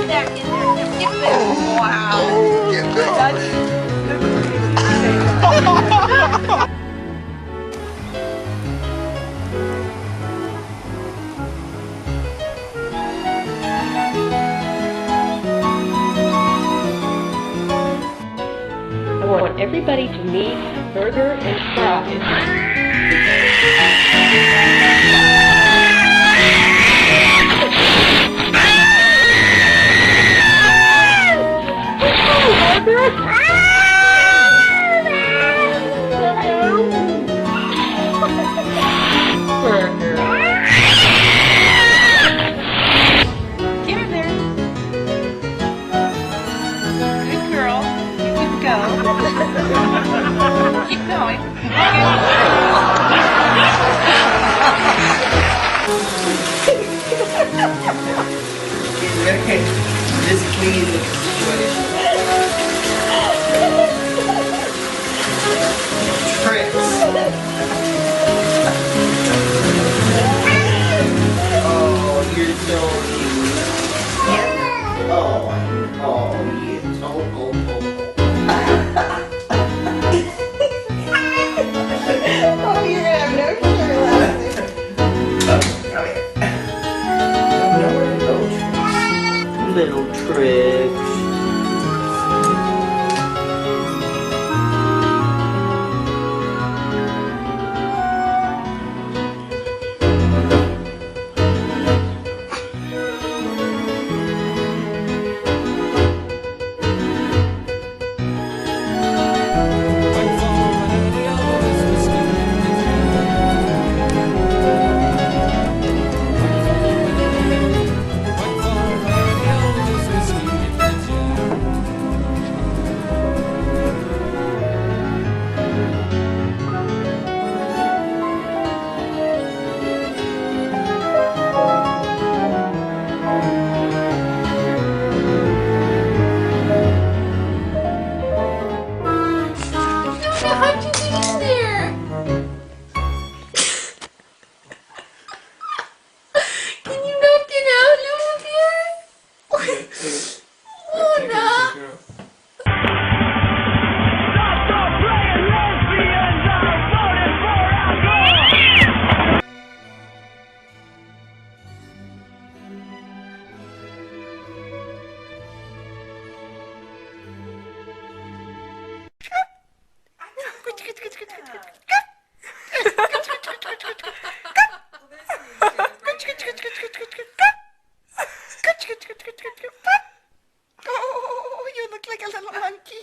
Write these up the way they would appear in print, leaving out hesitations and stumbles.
that in there. Get that. Wow. I want everybody to meet Burger and Fries. Get her there. Good girl. You can go. Keep going. Okay, just clean the situation. Tricks. Oh, you're so cute. Oh, yes. Oh, you're gonna have no sugar left. Come here. Nowhere to go, Tricks. Little Tricks. How'd you get in there? Can you not get out, Olivia? Oh, no. Oh, you look like a little monkey.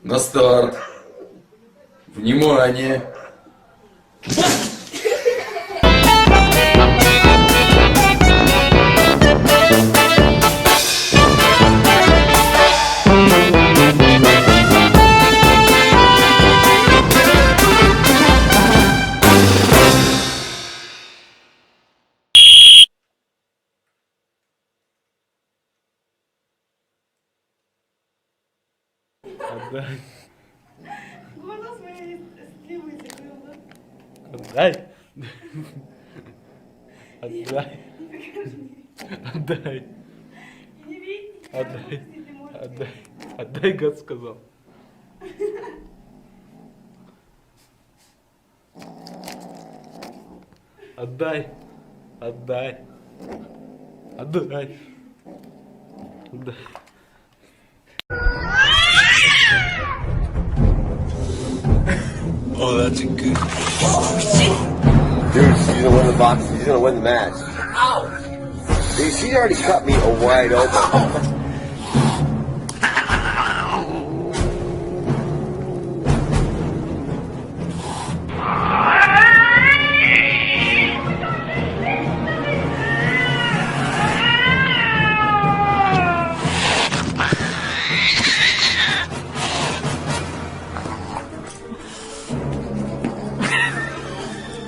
На старт. Внимание. Отдай. Глаза свои сливы закрыла. Отдай. Отдай. Отдай. Не видите? Отдай. Отдай. Отдай, гад сказал. Отдай. Отдай. Отдай. Отдай. Oh, that's a good. Dude, she's gonna win the box. She's gonna win the match. Ow! Dude, she's already cut me a wide open.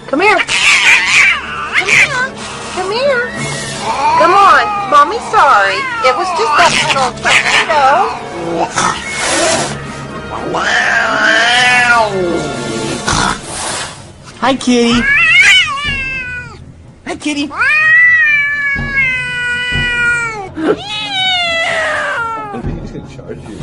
Come here. Come here. Come here. Come on. Mommy's sorry. It was just that little tornado. Hi, kitty. Hi, kitty. He's gonna charge you.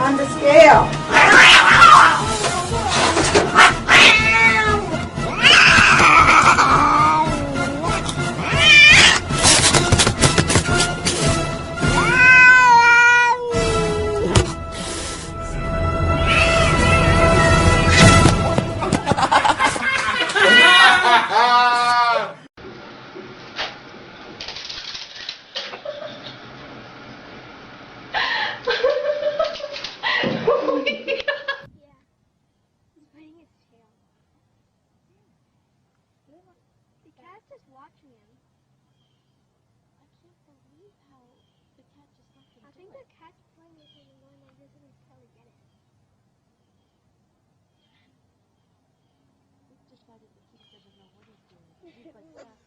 On the scale. The cat's just watching him. I can't believe how the cat just let him. I think the cat's playing with him and going like this and he's trying to get it. We've decided that he doesn't know what he's doing. He's like static.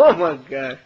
Oh my god.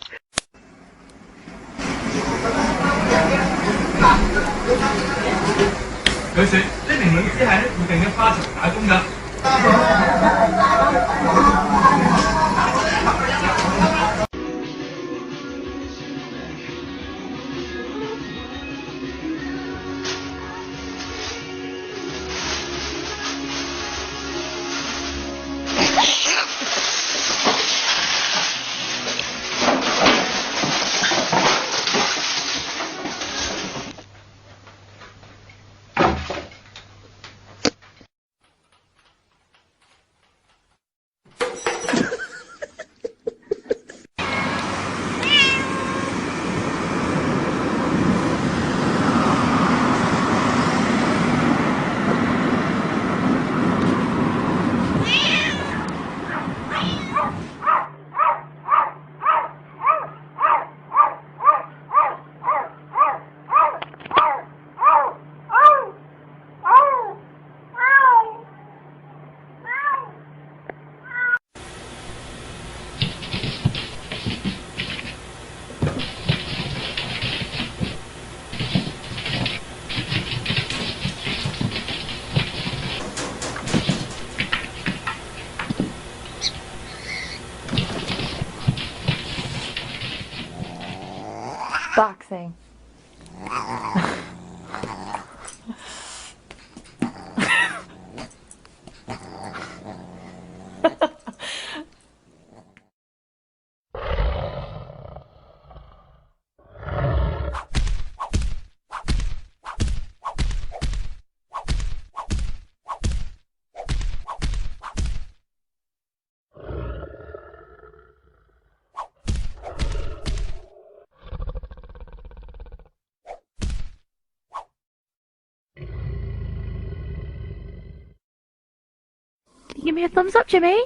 Boxing. Give me a thumbs up, Jimmy.